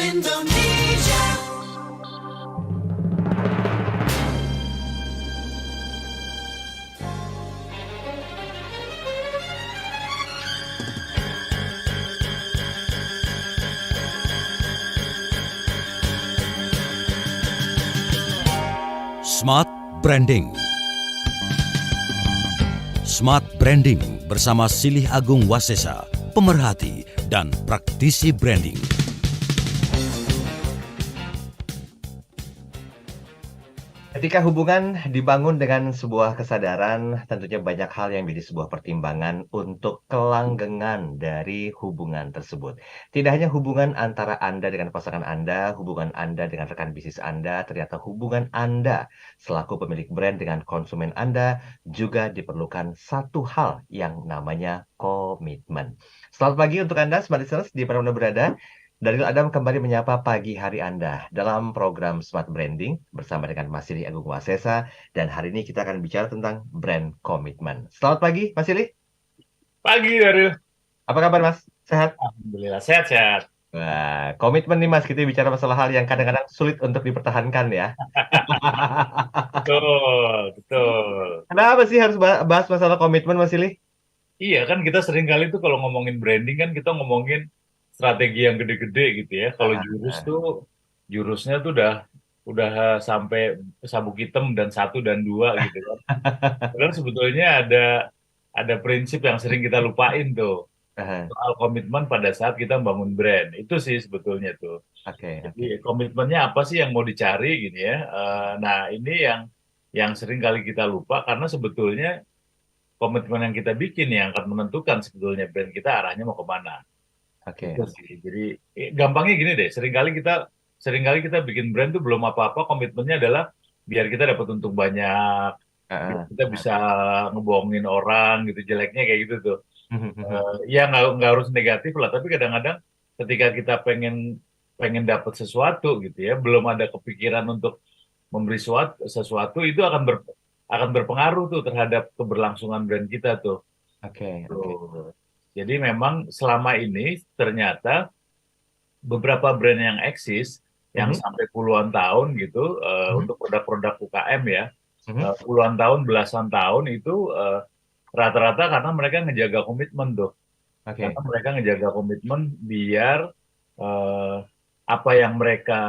Indonesia. Smart Branding. Smart Branding bersama Silih Agung Wasesa, pemerhati dan praktisi branding. Ketika hubungan dibangun dengan sebuah kesadaran, tentunya banyak hal yang menjadi sebuah pertimbangan untuk kelanggengan dari hubungan tersebut. Tidak hanya hubungan antara Anda dengan pasangan Anda, hubungan Anda dengan rekan bisnis Anda, ternyata hubungan Anda selaku pemilik brand dengan konsumen Anda juga diperlukan satu hal yang namanya komitmen. Selamat pagi untuk Anda, Smart Listeners, di mana Anda berada. Daryl Adam kembali menyapa pagi hari Anda dalam program Smart Branding bersama dengan Mas Silih Agung Wasesa, dan hari ini kita akan bicara tentang brand komitmen. Selamat pagi, Mas Silih. Pagi, Daryl. Apa kabar, Mas? Sehat? Alhamdulillah, sehat-sehat. Wah, komitmen nih, Mas. Kita bicara masalah hal yang kadang-kadang sulit untuk dipertahankan ya. Betul, betul. Kenapa sih harus bahas masalah komitmen, Mas Silih? Iya, kan kita sering kali tuh kalau ngomongin branding kan kita ngomongin strategi yang gede-gede gitu ya. Kalau jurusnya tuh udah sampai sabuk hitam dan 1 dan 2 gitu kan. Padahal sebetulnya ada prinsip yang sering kita lupain tuh. Aha, Soal komitmen pada saat kita bangun brand. Itu sih sebetulnya tuh. Oke, Jadi oke. komitmennya apa sih yang mau dicari gitu ya. Nah ini yang sering kali kita lupa karena sebetulnya komitmen yang kita bikin yang akan menentukan sebetulnya brand kita arahnya mau kemana. Oke, Itu sih. Jadi gampangnya gini deh, seringkali kita bikin brand tuh belum apa-apa, komitmennya adalah biar kita dapat untung banyak, biar ah, kita bisa ngebohongin orang gitu, jeleknya kayak gitu tuh. ah. Ya nggak harus negatif lah, tapi kadang-kadang ketika kita pengen pengen dapat sesuatu gitu ya, belum ada kepikiran untuk memberi sesuatu itu akan berpengaruh tuh terhadap keberlangsungan brand kita tuh. Oke, oke. Tuh. Jadi memang selama ini ternyata beberapa brand yang eksis yang Mhm, sampai puluhan tahun gitu mhm, untuk produk-produk UKM ya, mhm. puluhan tahun, belasan tahun itu rata-rata karena mereka ngejaga komitmen tuh. Karena Oke. mereka ngejaga komitmen biar eh, apa yang mereka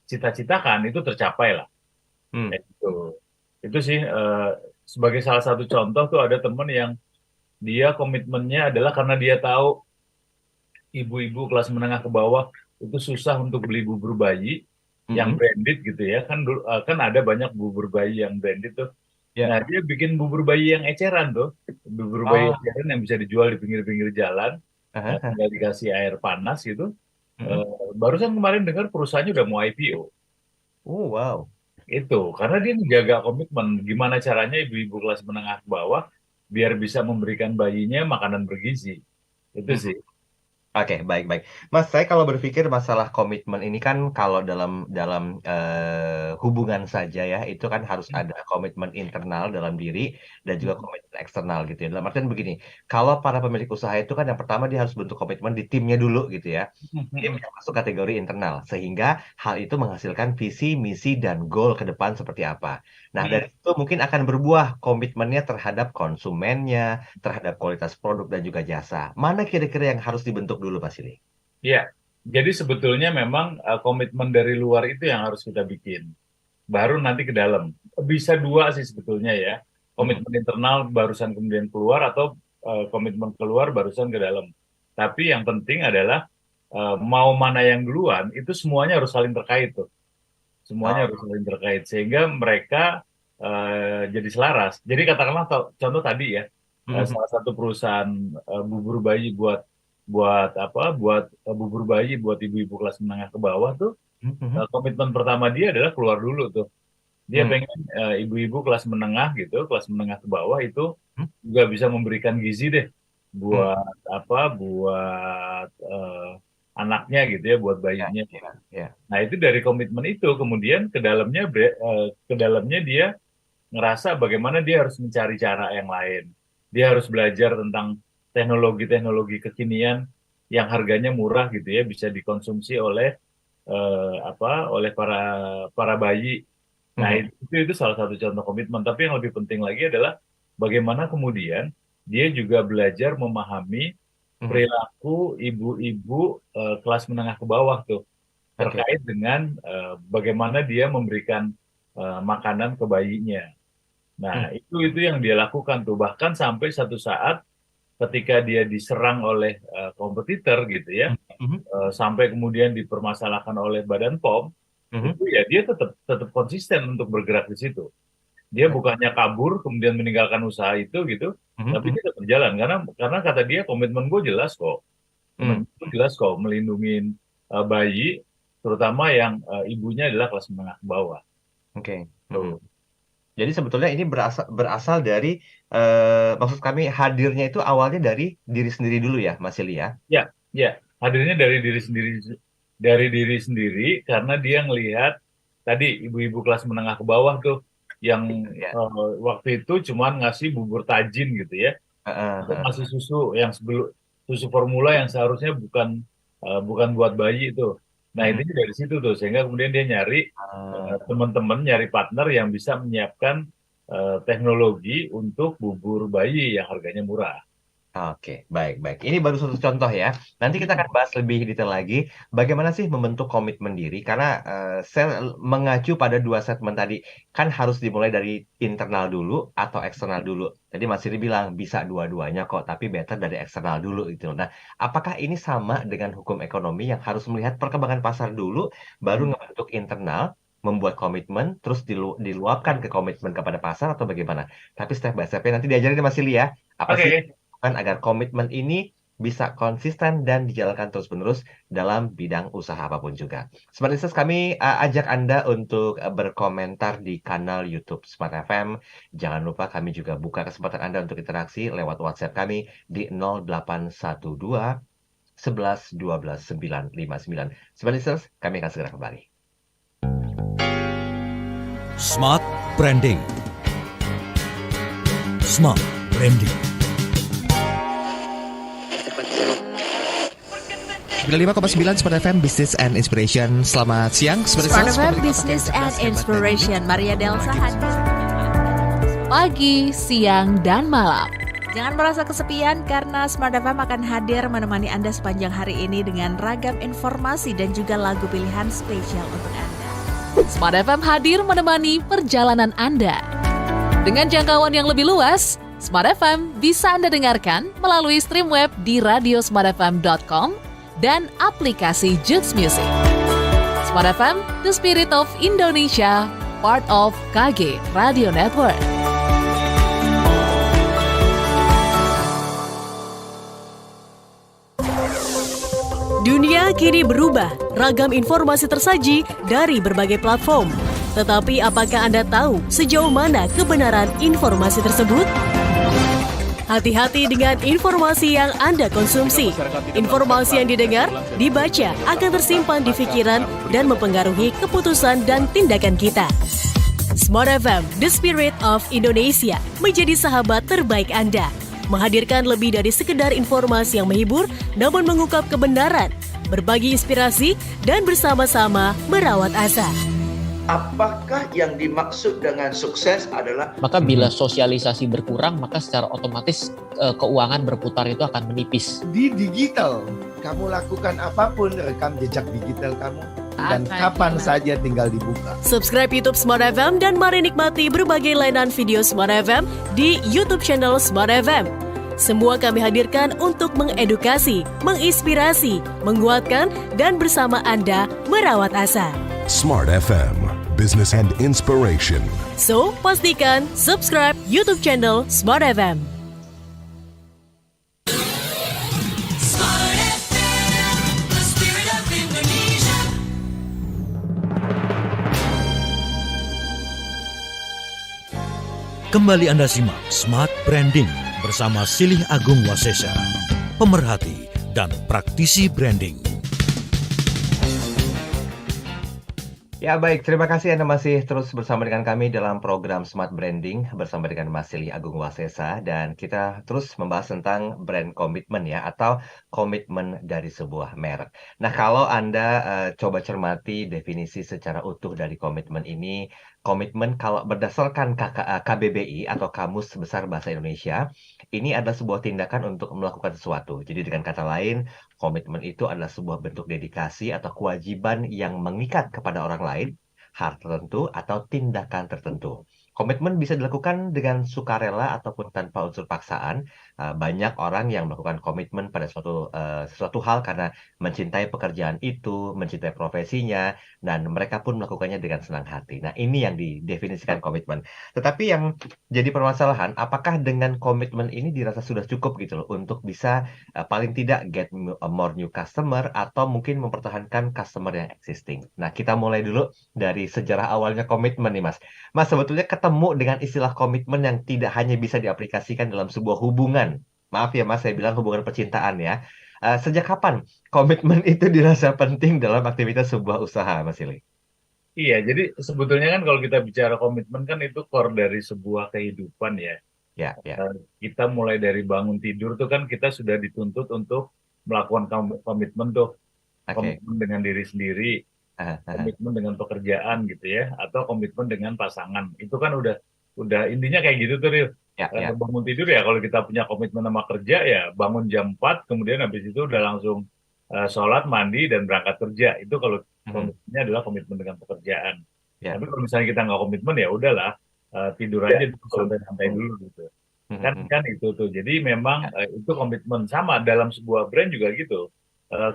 cita-citakan itu tercapai lah. Hmm. Kayak gitu. Itu sih sebagai salah satu contoh tuh ada temen yang dia komitmennya adalah karena dia tahu ibu-ibu kelas menengah ke bawah itu susah untuk beli bubur bayi yang Mhm. branded gitu ya. Kan kan ada banyak bubur bayi yang branded tuh. Ya. Nah, dia bikin bubur bayi yang eceran tuh. Bubur bayi Oh. eceran yang bisa dijual di pinggir-pinggir jalan, Aha. tinggal dikasih air panas gitu. Mhm. Barusan kemarin dengar perusahaannya udah mau IPO. Oh, wow. Itu karena dia menjaga komitmen. Gimana caranya ibu-ibu kelas menengah ke bawah biar bisa memberikan bayinya makanan bergizi. Itu Mhm. sih. Oke, baik, baik. Mas, saya kalau berpikir masalah komitmen ini kan kalau dalam dalam hubungan saja ya, itu kan harus ada komitmen internal dalam diri dan juga komitmen eksternal gitu ya. Dalam artian begini, kalau para pemilik usaha itu kan yang pertama dia harus bentuk komitmen di timnya dulu gitu ya. Tim yang masuk kategori internal, sehingga hal itu menghasilkan visi, misi, dan goal ke depan seperti apa. Nah, dari itu mungkin akan berbuah komitmennya terhadap konsumennya, terhadap kualitas produk dan juga jasa. Mana kira-kira yang harus dibentuk dulu, Pak Sili? Iya, jadi sebetulnya memang komitmen dari luar itu yang harus kita bikin. Baru nanti ke dalam. Bisa dua sih sebetulnya ya. Mhm. Komitmen internal barusan kemudian keluar atau komitmen keluar barusan ke dalam. Tapi yang penting adalah mau mana yang duluan, itu semuanya harus saling terkait tuh. Semuanya Oh, harus saling terkait sehingga mereka jadi selaras. Jadi katakanlah contoh tadi ya, mhm. salah satu perusahaan bubur bayi buat buat apa? Buat bubur bayi buat ibu-ibu kelas menengah ke bawah tuh Mhm. komitmen pertama dia adalah keluar dulu tuh. Dia Mhm. pengen ibu-ibu kelas menengah gitu, kelas menengah ke bawah itu Mhm. juga bisa memberikan gizi deh Mhm. buat apa? Buat anaknya gitu ya, buat Ya, bayinya. ya, ya. Nah, itu dari komitmen itu kemudian ke dalamnya dia ngerasa bagaimana dia harus mencari cara yang lain. Dia harus belajar tentang teknologi-teknologi kekinian yang harganya murah gitu ya, bisa dikonsumsi oleh oleh para bayi. Nah, itu salah satu contoh komitmen. Tapi yang lebih penting lagi adalah bagaimana kemudian dia juga belajar memahami perilaku ibu-ibu kelas menengah ke bawah tuh, terkait dengan bagaimana dia memberikan makanan ke bayinya. Nah, itu yang dia lakukan tuh. Bahkan sampai satu saat ketika dia diserang oleh kompetitor gitu ya, sampai kemudian dipermasalahkan oleh Badan POM, itu ya dia tetap konsisten untuk bergerak di situ. Dia bukannya kabur kemudian meninggalkan usaha itu gitu, tapi dia tetap berjalan karena kata dia komitmen gue jelas kok, melindungi bayi, terutama yang ibunya adalah kelas menengah ke bawah. Oke. Jadi sebetulnya ini berasal dari maksud kami hadirnya itu awalnya dari diri sendiri dulu ya, Mas Silih ya? Ya, hadirnya dari diri sendiri karena dia ngelihat tadi ibu-ibu kelas menengah ke bawah tuh yang waktu itu cuman ngasih bubur tajin gitu ya, ngasih susu yang susu formula yang seharusnya bukan buat bayi itu. Nah, ini dari situ tuh, sehingga kemudian dia nyari teman-teman, nyari partner yang bisa menyiapkan teknologi untuk bubur bayi yang harganya murah. Oke, baik. Ini baru satu contoh ya. Nanti kita akan bahas lebih detail lagi bagaimana sih membentuk komitmen diri. Karena saya mengacu pada 2 segmen tadi. Kan harus dimulai dari internal dulu atau eksternal dulu. Jadi Mas Silih bilang bisa dua-duanya kok, tapi better dari eksternal dulu gitu. Nah, apakah ini sama dengan hukum ekonomi yang harus melihat perkembangan pasar dulu, baru ngebentuk internal, membuat komitmen, terus diluapkan ke komitmen kepada pasar atau bagaimana? Tapi step by step-nya nanti diajarin Mas Silih ya. Apa sih agar komitmen ini bisa konsisten dan dijalankan terus-menerus dalam bidang usaha apapun juga. Smart Listeners, kami ajak Anda untuk berkomentar di kanal YouTube Smart FM. Jangan lupa kami juga buka kesempatan Anda untuk interaksi lewat WhatsApp kami di 0812 11 12 959. Smart Listeners, kami akan segera kembali. Smart Branding. Smart Branding. 95,9 Smart FM Business and Inspiration. Selamat siang Smart FM Business and Inspiration. Maria Delsa hadir pagi, siang, dan malam. Jangan merasa kesepian karena Smart FM akan hadir menemani Anda sepanjang hari ini dengan ragam informasi dan juga lagu pilihan spesial untuk Anda. Smart FM hadir menemani perjalanan Anda. Dengan jangkauan yang lebih luas, Smart FM bisa Anda dengarkan melalui stream web di radiosmartfm.com dan aplikasi Joox Music. Smart FM, the spirit of Indonesia, part of KG Radio Network. Dunia kini berubah, ragam informasi tersaji dari berbagai platform. Tetapi apakah Anda tahu sejauh mana kebenaran informasi tersebut? Hati-hati dengan informasi yang Anda konsumsi. Informasi yang didengar, dibaca akan tersimpan di pikiran dan mempengaruhi keputusan dan tindakan kita. Smart FM, the spirit of Indonesia, menjadi sahabat terbaik Anda. Menghadirkan lebih dari sekedar informasi yang menghibur, namun mengungkap kebenaran, berbagi inspirasi, dan bersama-sama merawat asa. Apakah yang dimaksud dengan sukses adalah maka bila sosialisasi berkurang, maka secara otomatis keuangan berputar itu akan menipis. Di digital, kamu lakukan apapun, rekam jejak digital kamu, dan kapan saja tinggal dibuka. Subscribe YouTube Smart FM dan mari nikmati berbagai layanan video Smart FM di YouTube channel Smart FM. Semua kami hadirkan untuk mengedukasi, menginspirasi, menguatkan, dan bersama Anda merawat asa. Smart FM, Business and Inspiration. So, pastikan subscribe YouTube channel Smart FM. Smart FM, the spirit of Indonesia. Kembali Anda simak Smart Branding bersama Silih Agung Wasesa, pemerhati dan praktisi branding. Ya baik, terima kasih Anda masih terus bersama dengan kami dalam program Smart Branding bersama dengan Mas Silih Agung Wasesa dan kita terus membahas tentang brand komitmen ya atau komitmen dari sebuah merek. Nah, kalau Anda coba cermati definisi secara utuh dari komitmen ini, komitmen kalau berdasarkan KBBI atau Kamus Besar Bahasa Indonesia, ini adalah sebuah tindakan untuk melakukan sesuatu. Jadi dengan kata lain, komitmen itu adalah sebuah bentuk dedikasi atau kewajiban yang mengikat kepada orang lain, hal tertentu, atau tindakan tertentu. Komitmen bisa dilakukan dengan sukarela ataupun tanpa unsur paksaan. Banyak orang yang melakukan komitmen pada sesuatu hal karena mencintai pekerjaan itu, mencintai profesinya, dan mereka pun melakukannya dengan senang hati. Nah, ini yang didefinisikan komitmen. Tetapi yang jadi permasalahan, apakah dengan komitmen ini dirasa sudah cukup gitu loh untuk bisa paling tidak get more new customer atau mungkin mempertahankan customer yang existing. Nah, kita mulai dulu dari sejarah awalnya komitmen nih, Mas. Mas, sebetulnya ketemu dengan istilah komitmen yang tidak hanya bisa diaplikasikan dalam sebuah hubungan. Maaf ya, Mas, saya bilang hubungan percintaan ya. Sejak kapan komitmen itu dirasa penting dalam aktivitas sebuah usaha, Mas Ili? Iya, jadi sebetulnya kan kalau kita bicara komitmen kan itu core dari sebuah kehidupan ya. Ya, ya. Kita mulai dari bangun tidur tuh kan kita sudah dituntut untuk melakukan komitmen tuh. Oke. Komitmen dengan diri sendiri, komitmen dengan pekerjaan gitu ya, atau komitmen dengan pasangan. Itu kan udah intinya kayak gitu tuh, Ril. Ya, ya. Bangun tidur ya kalau kita punya komitmen sama kerja ya bangun jam 4, kemudian habis itu udah langsung sholat, mandi, dan berangkat kerja. Itu kalau komitmennya adalah komitmen dengan pekerjaan. Ya. Tapi kalau misalnya kita nggak komitmen ya udahlah, tidur aja dulu, santai-santai dulu gitu. Kan itu tuh. Jadi memang itu komitmen sama dalam sebuah brand juga gitu.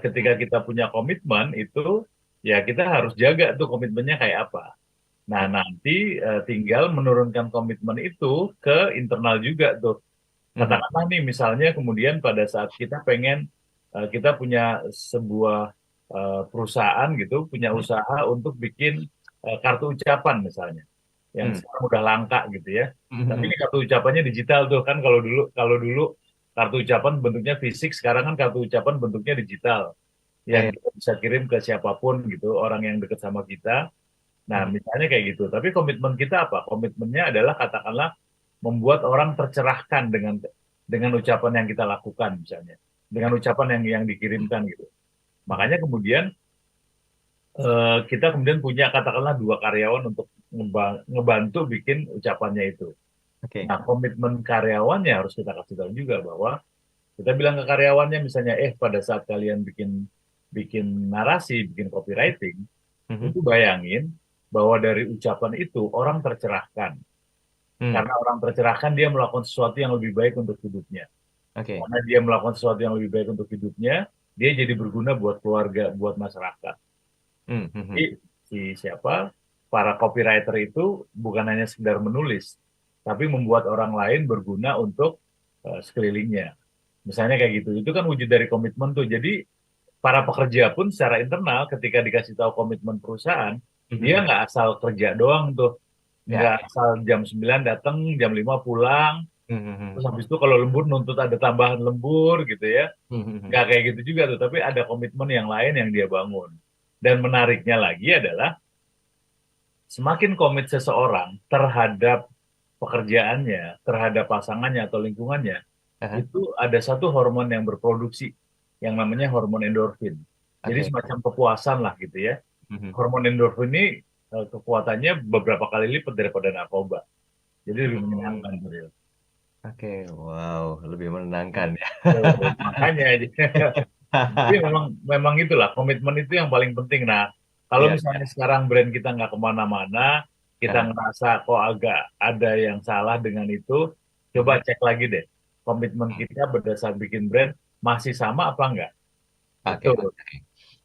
Ketika kita punya komitmen itu ya kita harus jaga tuh komitmennya kayak apa. Nah, nanti tinggal menurunkan komitmen itu ke internal juga tuh. Katakanlah nih misalnya kemudian pada saat kita pengen kita punya sebuah perusahaan gitu, punya usaha untuk bikin kartu ucapan misalnya, yang sekarang udah langka gitu ya. Tapi ini kartu ucapannya digital tuh kan kalau dulu kartu ucapan bentuknya fisik, sekarang kan kartu ucapan bentuknya digital. Yang kita bisa kirim ke siapapun gitu, orang yang dekat sama kita. Nah, misalnya kayak gitu. Tapi komitmen kita apa? Komitmennya adalah katakanlah membuat orang tercerahkan dengan ucapan yang kita lakukan misalnya. Dengan ucapan yang dikirimkan gitu. Makanya kemudian kita kemudian punya katakanlah 2 karyawan untuk ngebantu bikin ucapannya itu. Nah, komitmen karyawannya harus kita kasih tahu juga bahwa kita bilang ke karyawannya misalnya, pada saat kalian bikin narasi, bikin copywriting, itu bayangin bahwa dari ucapan itu orang tercerahkan. Karena orang tercerahkan dia melakukan sesuatu yang lebih baik untuk hidupnya. Karena dia melakukan sesuatu yang lebih baik untuk hidupnya, dia jadi berguna buat keluarga, buat masyarakat. Jadi para copywriter itu bukan hanya sekedar menulis, tapi membuat orang lain berguna untuk sekelilingnya. Misalnya kayak gitu. Itu kan wujud dari komitmen tuh. Jadi para pekerja pun secara internal ketika dikasih tahu komitmen perusahaan, dia nggak asal kerja doang tuh. Nggak asal jam 9 datang, jam 5 pulang. Terus habis itu kalau lembur nuntut ada tambahan lembur gitu ya. Nggak kayak gitu juga tuh. Tapi ada komitmen yang lain yang dia bangun. Dan menariknya lagi adalah semakin komit seseorang terhadap pekerjaannya, terhadap pasangannya atau lingkungannya, itu ada satu hormon yang berproduksi yang namanya hormon endorfin. Jadi semacam kepuasan lah gitu ya. Hormon endorfin ini kekuatannya beberapa kali lipat daripada narkoba. Jadi lebih menyenangkan. Oke, wow, lebih menenangkan ya. Makanya jadi memang itulah komitmen itu yang paling penting. Nah, kalau misalnya sekarang brand kita nggak kemana-mana, kita ngerasa kok agak ada yang salah dengan itu, coba cek lagi deh. Komitmen kita berdasar bikin brand masih sama apa enggak?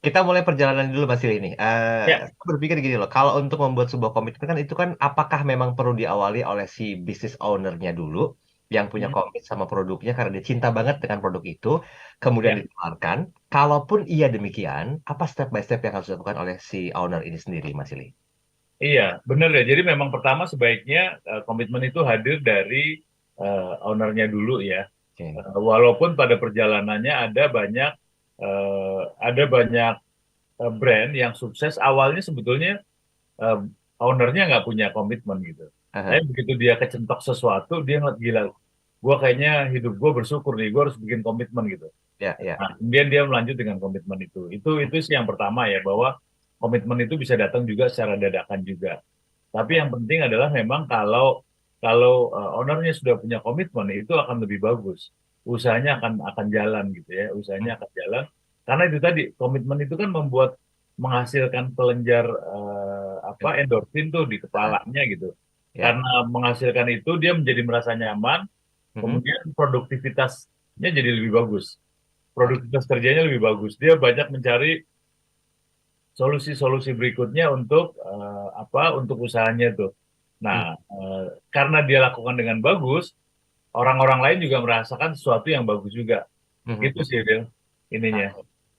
Kita mulai perjalanan dulu Mas Ili ini. Saya berpikir gini loh, kalau untuk membuat sebuah komitmen kan itu kan apakah memang perlu diawali oleh si business owner-nya dulu yang punya komit sama produknya karena dia cinta banget dengan produk itu, kemudian ditawarkan. Kalaupun iya demikian, apa step by step yang harus dilakukan oleh si owner ini sendiri, Mas Ili? Iya, benar ya. Jadi memang pertama sebaiknya komitmen itu hadir dari owner-nya dulu ya. Walaupun pada perjalanannya ada banyak brand yang sukses awalnya sebetulnya eh, ownernya nggak punya komitmen gitu. Aha. Tapi begitu dia kecentok sesuatu, dia ngeliat gila, gue kayaknya hidup gue bersyukur nih, gue harus bikin komitmen gitu. Ya, ya. Nah, kemudian dia melanjut dengan komitmen itu. Itu sih yang pertama ya, bahwa komitmen itu bisa datang juga secara dadakan juga. Tapi yang penting adalah memang kalau kalau ownernya sudah punya komitmen itu akan lebih bagus. Usahanya akan jalan gitu ya, usahanya akan jalan. Karena itu tadi komitmen itu kan membuat menghasilkan kelenjar endorfin tuh di kepalanya gitu. Ya. Karena menghasilkan itu dia menjadi merasa nyaman, Mhm. kemudian produktivitasnya jadi lebih bagus. Produktivitas kerjanya lebih bagus. Dia banyak mencari solusi-solusi berikutnya untuk usahanya tuh. Nah, karena dia lakukan dengan bagus, orang-orang lain juga merasakan sesuatu yang bagus juga. Mhm. Gitu sih, Del, ininya.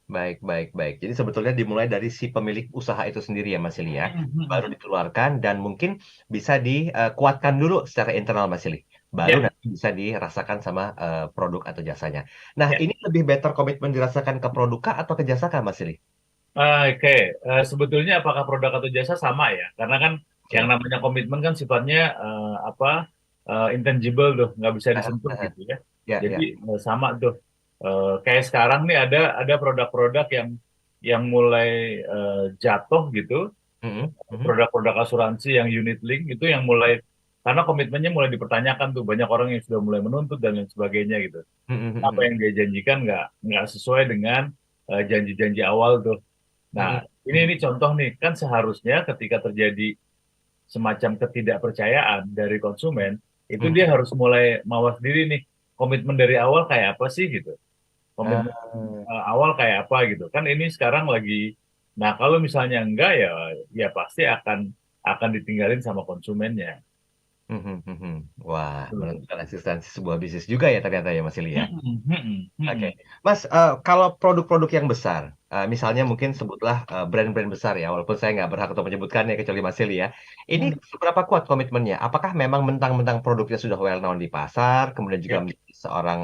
Baik, baik, baik. Jadi sebetulnya dimulai dari si pemilik usaha itu sendiri ya Mas Ili ya. Baru dikeluarkan dan mungkin bisa dikuatkan dulu secara internal Mas Ili. Baru Ya, nanti bisa dirasakan sama produk atau jasanya. Nah, ya. ini lebih better komitmen dirasakan ke produk kah atau ke jasa kah Mas Ili? Oke. Sebetulnya apakah produk atau jasa sama ya? Karena kan yang Oke. namanya komitmen kan sifatnya intangible tuh, nggak bisa disentuh gitu ya. Ya, ya. Jadi sama tuh. Kayak sekarang nih ada produk-produk yang mulai jatuh gitu, Mhm, mhm, produk-produk asuransi yang unit link itu yang mulai karena komitmennya mulai dipertanyakan tuh, banyak orang yang sudah mulai menuntut dan lain sebagainya gitu. mhm, Apa mhm, yang dia janjikan nggak sesuai dengan janji-janji awal tuh. mhm, Nah, ini contoh nih, kan seharusnya ketika terjadi semacam ketidakpercayaan dari konsumen, itu mhm. dia harus mulai mawas diri nih, komitmen dari awal kayak apa sih gitu. Komitmen Ah, awal kayak apa gitu. Kan ini sekarang lagi, nah kalau misalnya enggak ya pasti akan ditinggalin sama konsumennya. mhm, mhm. Wah, Tuh. menentukan eksistensi sebuah bisnis juga ya ternyata ya Mas Ili ya. Mm-mm, mm-mm, Oke, mm-mm. Mas, kalau produk-produk yang besar, misalnya mungkin sebutlah brand-brand besar ya, walaupun saya nggak berhak untuk menyebutkannya kecuali Mas Ili ya. Ini Hmm, seberapa kuat komitmennya? Apakah memang mentang-mentang produknya sudah well known di pasar, kemudian juga ya. menjadi seorang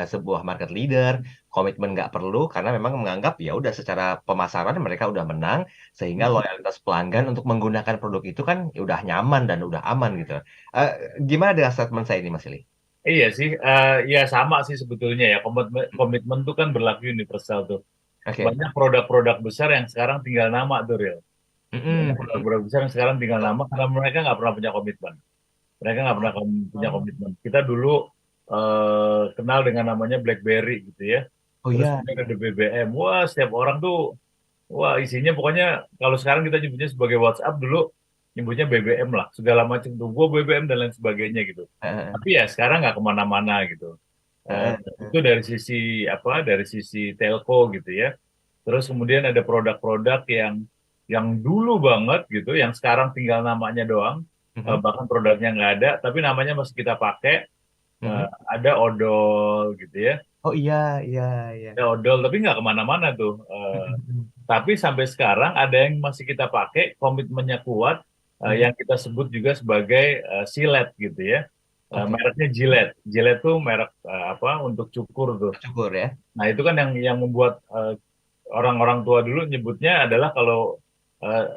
sebuah market leader, komitmen nggak perlu karena memang menganggap ya udah secara pemasaran mereka udah menang, sehingga Mm. loyalitas pelanggan untuk menggunakan produk itu kan ya udah nyaman dan udah aman gitu. Eh, Gimana dengan statement saya ini, Mas Ili? Iya sih, ya sama sih sebetulnya ya, komitmen komitmen tuh kan berlaku universal tuh. Oke. Banyak produk-produk besar yang sekarang tinggal nama tuh, Real. Banyak Mm-mm. produk-produk besar yang sekarang tinggal nama karena mereka nggak pernah punya komitmen. Mereka nggak pernah punya komitmen. Kita dulu kenal dengan namanya BlackBerry gitu ya. Oh Terus iya. kemudian ada BBM. Wah, setiap orang tuh, wah isinya pokoknya kalau sekarang kita nyebutnya sebagai WhatsApp, dulu nyebutnya BBM lah. Segala macam tuh, gua BBM dan lain sebagainya gitu. Heeh, Tapi ya sekarang nggak kemana-mana gitu. Eh, heeh, itu dari sisi dari sisi telco gitu ya. Terus kemudian ada produk-produk yang dulu banget gitu, yang sekarang tinggal namanya doang, mhm, bahkan produknya nggak ada, tapi namanya masih kita pakai. mhm. Ada odol gitu ya, Oh iya, iya, iya. ada odol, tapi nggak kemana-mana tuh. Mhm, Tapi sampai sekarang ada yang masih kita pakai, komitmennya kuat, mhm. yang kita sebut juga sebagai Silet gitu ya. Oke, Mereknya Gillette. Gillette tuh merek untuk cukur tuh. cukur ya. Nah, itu kan yang membuat orang-orang tua dulu nyebutnya adalah kalau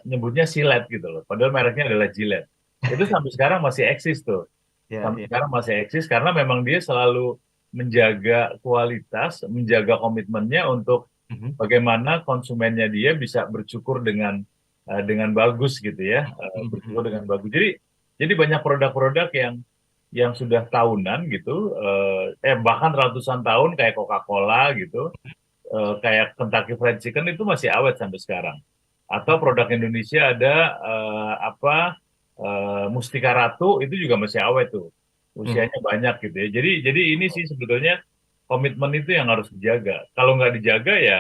nyebutnya silet gitu loh. Padahal mereknya adalah Gillette. Itu sampai sekarang masih eksis tuh. Ya, Sampai ya. sekarang masih eksis karena memang dia selalu menjaga kualitas, menjaga komitmennya untuk Mhm, bagaimana konsumennya dia bisa bercukur dengan bagus gitu ya, mhm, bercukur mhm. dengan bagus. Jadi banyak produk-produk yang sudah tahunan gitu, bahkan ratusan tahun kayak Coca-Cola gitu, kayak Kentucky Fried Chicken itu masih awet sampai sekarang. Atau produk Indonesia ada Mustika Ratu itu juga masih awet tuh. Mhm. Usianya banyak gitu ya. Jadi ini sih sebetulnya komitmen itu yang harus dijaga. Kalau nggak dijaga ya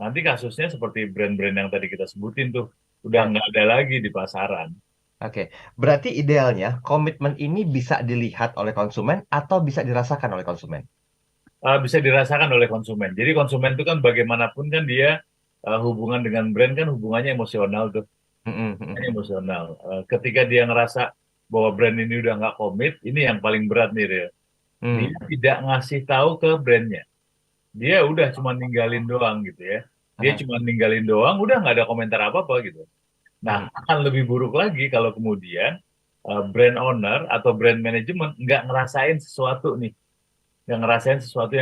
nanti kasusnya seperti brand-brand yang tadi kita sebutin tuh udah Ya, nggak ada lagi di pasaran. oke. Berarti idealnya komitmen ini bisa dilihat oleh konsumen atau bisa dirasakan oleh konsumen. Bisa dirasakan oleh konsumen. Jadi konsumen itu kan bagaimanapun kan dia hubungan dengan brand kan hubungannya emosional tuh. Mhm, Hubungannya mhm, emosional. Ketika dia ngerasa bahwa brand ini udah nggak komit, ini yang paling berat nih, Ril. Dia mhm. tidak ngasih tahu ke brandnya. Dia udah cuma ninggalin doang gitu ya. Dia Aha. cuma ninggalin doang, udah nggak ada komentar apa-apa gitu. Nah, akan lebih buruk lagi kalau kemudian brand owner atau brand management nggak ngerasain sesuatu yang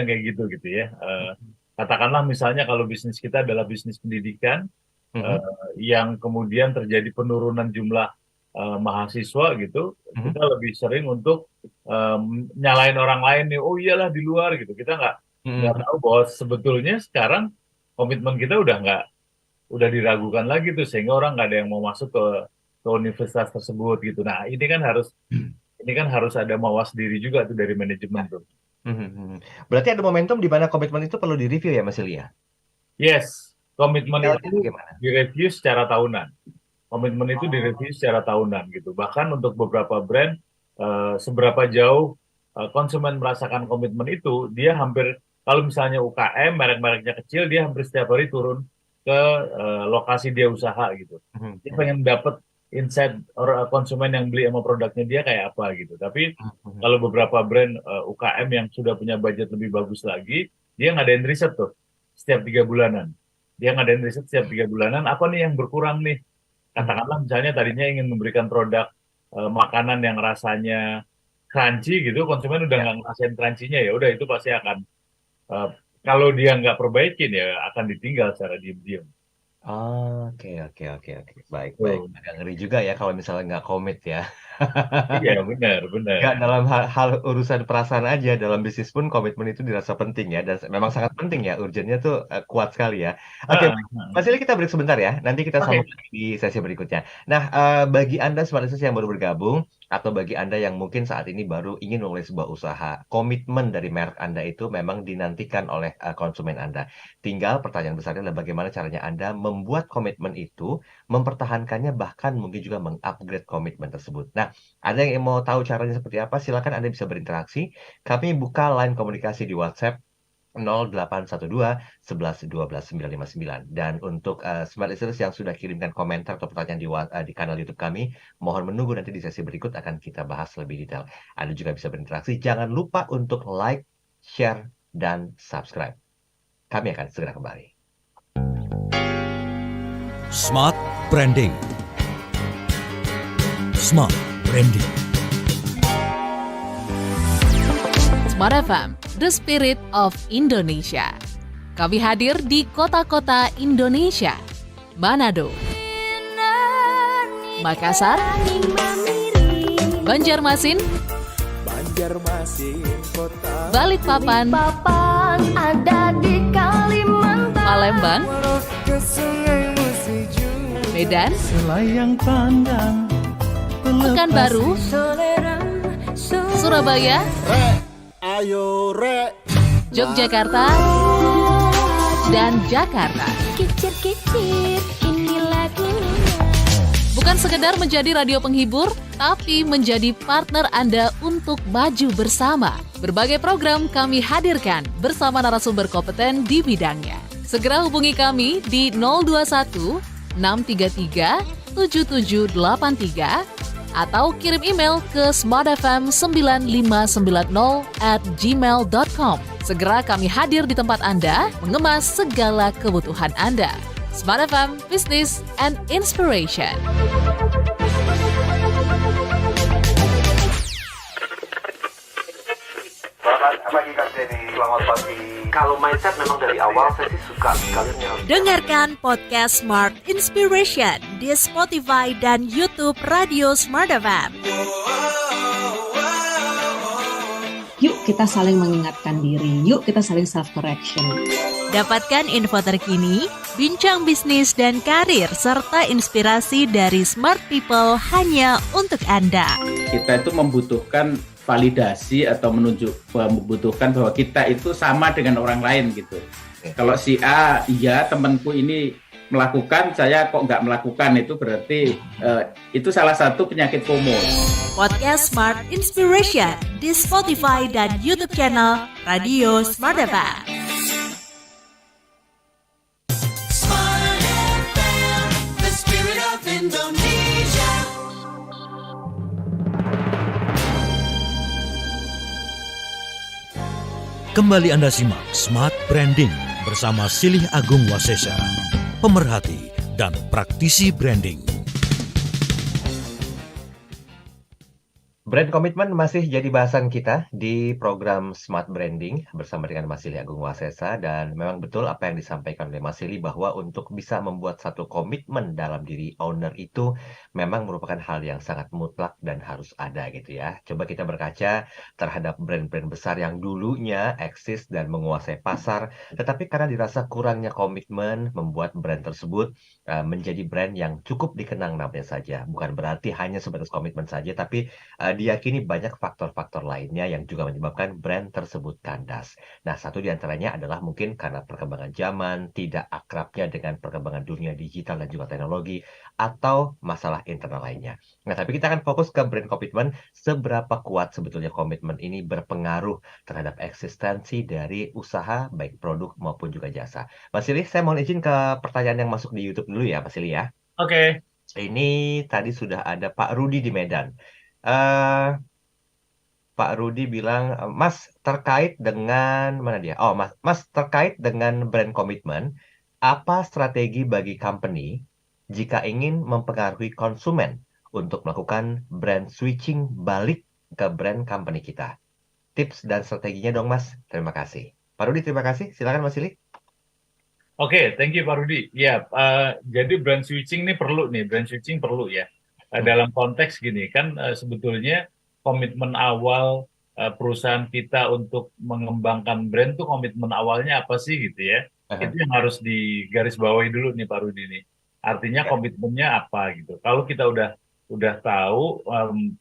kayak gitu ya. Katakanlah misalnya kalau bisnis kita adalah bisnis pendidikan, yang kemudian terjadi penurunan jumlah mahasiswa gitu, kita lebih sering untuk nyalain orang lain nih, oh iyalah di luar gitu. Kita nggak tahu bahwa sebetulnya sekarang komitmen kita udah diragukan lagi tuh, sehingga orang nggak ada yang mau masuk ke universitas tersebut gitu. Nah, ini kan harus ada mawas diri juga tuh dari manajemen tuh. Berarti ada momentum di mana komitmen itu perlu direview ya, Mas Ilya? Yes, komitmen Tinggalnya itu bagaimana? direview secara tahunan. Komitmen itu direview secara tahunan gitu. Bahkan untuk beberapa brand, seberapa jauh konsumen merasakan komitmen itu, dia hampir, kalau misalnya UKM, merek-mereknya kecil, dia hampir setiap hari turun ke lokasi dia usaha gitu. Dia pengen dapat insight konsumen yang beli sama produknya dia kayak apa gitu. Tapi kalau beberapa brand UKM yang sudah punya budget lebih bagus lagi, dia ngadain riset tuh setiap 3 bulanan. Apa nih yang berkurang nih? Katakanlah misalnya tadinya ingin memberikan produk makanan yang rasanya crunchy gitu, konsumen udah nggak ngerasain crunchy-nya, ya udah itu pasti akan, kalau dia nggak perbaikin ya akan ditinggal secara diam-diam. Oke. Baik. Agak ngeri juga ya kalau misalnya nggak komit ya. Iya, benar. Nggak dalam hal urusan perasaan aja, dalam bisnis pun komitmen itu dirasa penting ya, dan memang sangat penting ya, urgennya tuh kuat sekali ya. Oke, Mas Ili, kita break sebentar ya, nanti kita sambung di sesi berikutnya. Nah, bagi Anda Smart Listeners yang baru bergabung, atau bagi Anda yang mungkin saat ini baru ingin memulai sebuah usaha, komitmen dari merek Anda itu memang dinantikan oleh konsumen Anda. Tinggal pertanyaan besarnya adalah bagaimana caranya Anda membuat komitmen itu, mempertahankannya, bahkan mungkin juga mengupgrade komitmen tersebut. Nah, ada yang mau tahu caranya seperti apa? Silakan Anda bisa berinteraksi. Kami buka line komunikasi di WhatsApp 0812 11 12 959. Dan untuk Smart Listeners yang sudah kirimkan komentar atau pertanyaan di kanal YouTube kami, mohon menunggu, nanti di sesi berikut akan kita bahas lebih detail. Anda juga bisa berinteraksi. Jangan lupa untuk like, share, dan subscribe. Kami akan segera kembali. Smart Branding. Smart Branding. Smart FM, the spirit of Indonesia. Kami hadir di kota-kota Indonesia. Manado, Makassar, Banjarmasin, Balikpapan, ada di Kalimantan, Palembang, Medan, Pekanbaru, Surabaya, Yogyakarta, dan Jakarta. Bukan sekedar menjadi radio penghibur, tapi menjadi partner Anda untuk maju bersama. Berbagai program kami hadirkan bersama narasumber kompeten di bidangnya. Segera hubungi kami di 021 633 7783 atau kirim email ke smartfm9590@gmail.com. Segera kami hadir di tempat Anda, mengemas segala kebutuhan Anda. Smart FM, Business and Inspiration. Selamat pagi Kak Denny, selamat pagi. Kalau mindset memang dari awal saya sih suka sekali. Dengarkan podcast Smart Inspiration di Spotify dan YouTube Radio Smart FM. Yuk kita saling mengingatkan diri, yuk kita saling self-correction. Dapatkan info terkini, bincang bisnis dan karir, serta inspirasi dari smart people hanya untuk Anda. Kita itu membutuhkan validasi atau membutuhkan bahwa kita itu sama dengan orang lain gitu. Kalau si A, iya temanku ini melakukan, saya kok nggak melakukan, itu berarti itu salah satu penyakit FOMO. Podcast Smart Inspiration di Spotify dan YouTube channel Radio Smart FM. Smart FM, the spirit of Indonesia. Kembali Anda simak Smart Branding bersama Silih Agung Wasesa, pemerhati dan praktisi branding. Brand komitmen masih jadi bahasan kita di program Smart Branding bersama dengan Mas Silih Agung Wasesa, dan memang betul apa yang disampaikan oleh Mas Silih bahwa untuk bisa membuat satu komitmen dalam diri owner itu memang merupakan hal yang sangat mutlak dan harus ada gitu ya. Coba kita berkaca terhadap brand-brand besar yang dulunya eksis dan menguasai pasar, tetapi karena dirasa kurangnya komitmen membuat brand tersebut menjadi brand yang cukup dikenang namanya saja. Bukan berarti hanya sebatas komitmen saja, tapi diyakini banyak faktor-faktor lainnya yang juga menyebabkan brand tersebut kandas. Nah, satu di antaranya adalah mungkin karena perkembangan zaman, tidak akrabnya dengan perkembangan dunia digital dan juga teknologi, atau masalah internal lainnya. Nah, tapi kita akan fokus ke brand komitmen, seberapa kuat sebetulnya komitmen ini berpengaruh terhadap eksistensi dari usaha, baik produk maupun juga jasa. Mas Silih, saya mohon izin ke pertanyaan yang masuk di YouTube dulu ya, Mas Silih ya. Oke. Ini tadi sudah ada Pak Rudi di Medan. Eh, Pak Rudi bilang, Mas terkait dengan mana dia? Oh, Mas terkait dengan brand komitmen, apa strategi bagi company jika ingin mempengaruhi konsumen untuk melakukan brand switching balik ke brand company kita? Tips dan strateginya dong, Mas. Terima kasih. Pak Rudi, terima kasih. Silakan, Mas Silih. Oke, thank you Pak Rudi. Ya, jadi brand switching ini perlu nih, brand switching perlu ya. Dalam konteks gini, kan sebetulnya komitmen awal perusahaan kita untuk mengembangkan brand tuh komitmen awalnya apa sih gitu ya. Itu yang harus digarisbawahi dulu nih Pak Rudi nih. Artinya komitmennya apa gitu. Kalau kita udah tahu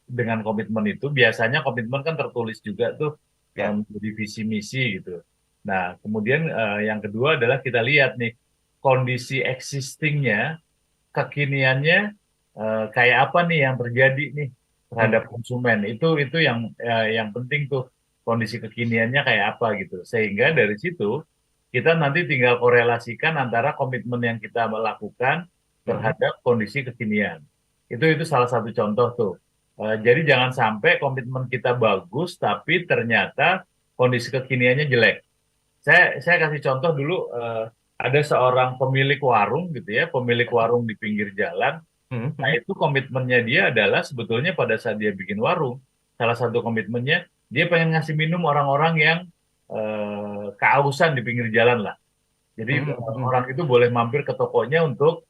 dengan komitmen itu, biasanya komitmen kan tertulis juga tuh menjadi visi misi gitu. Nah, kemudian yang kedua adalah kita lihat nih kondisi existingnya, kekiniannya kayak apa nih yang terjadi nih terhadap konsumen. Itu yang penting tuh, kondisi kekiniannya kayak apa gitu. Sehingga dari situ kita nanti tinggal korelasikan antara komitmen yang kita lakukan terhadap kondisi kekinian. Itu salah satu contoh tuh. Jadi jangan sampai komitmen kita bagus tapi ternyata kondisi kekiniannya jelek. Saya kasih contoh dulu, ada seorang pemilik warung gitu ya, pemilik warung di pinggir jalan. Nah, itu komitmennya dia adalah sebetulnya pada saat dia bikin warung, salah satu komitmennya dia pengen ngasih minum orang-orang yang kehausan di pinggir jalan lah. Jadi orang itu boleh mampir ke tokonya untuk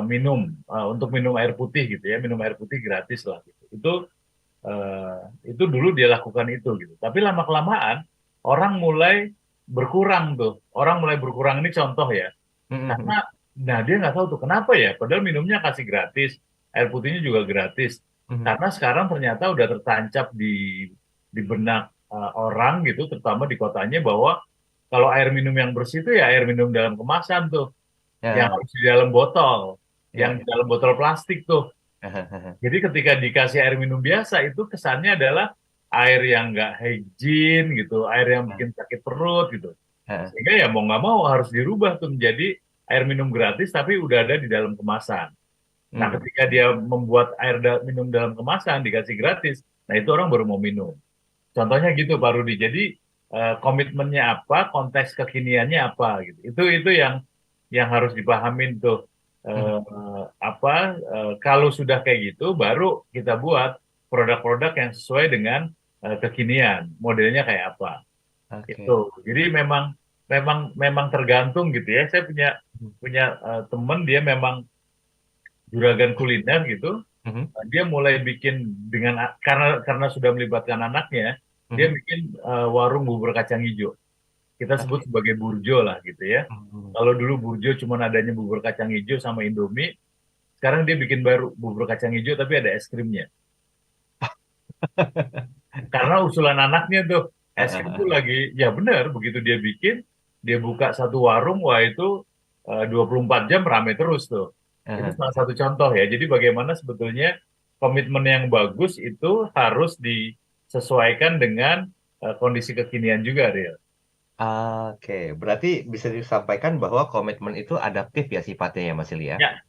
minum air putih gitu ya, minum air putih gratis lah gitu. Itu dulu dia lakukan itu gitu. Tapi lama-kelamaan orang mulai berkurang tuh. Orang mulai berkurang, ini contoh ya. Karena dia nggak tahu tuh kenapa ya. Padahal minumnya kasih gratis, air putihnya juga gratis. Karena sekarang ternyata udah tertancap di benak orang gitu, terutama di kotanya, bahwa kalau air minum yang bersih itu ya air minum dalam kemasan tuh. Yang harus di dalam botol, yang di dalam botol plastik tuh. Jadi ketika dikasih air minum biasa itu kesannya adalah air yang nggak hygiene gitu, air yang bikin sakit perut gitu. Sehingga ya mau nggak mau harus dirubah tuh menjadi air minum gratis tapi udah ada di dalam kemasan. Nah, ketika dia membuat air minum dalam kemasan dikasih gratis, nah itu orang baru mau minum. Contohnya gitu Pak Rudi. Jadi komitmennya apa, konteks kekiniannya apa gitu. Itu yang harus dipahamin tuh. Kalau sudah kayak gitu baru kita buat produk-produk yang sesuai dengan kekinian, modelnya kayak apa. Itu. Jadi memang tergantung gitu ya. Saya punya teman, dia memang juragan kuliner gitu. Dia mulai bikin karena sudah melibatkan anaknya, dia bikin warung bubur kacang hijau. Kita sebut sebagai burjo lah gitu ya. Kalau dulu burjo cuma adanya bubur kacang hijau sama Indomie, sekarang dia bikin baru bubur kacang hijau tapi ada es krimnya. Karena usulan anaknya tuh, es krim tuh lagi, ya benar, begitu dia bikin, dia buka satu warung, wah itu 24 jam rame terus tuh. Itu salah satu contoh ya. Jadi bagaimana sebetulnya komitmen yang bagus itu harus disesuaikan dengan kondisi kekinian juga, Riel. Oke, berarti bisa disampaikan bahwa komitmen itu adaptif ya sifatnya ya Mas Silih ya?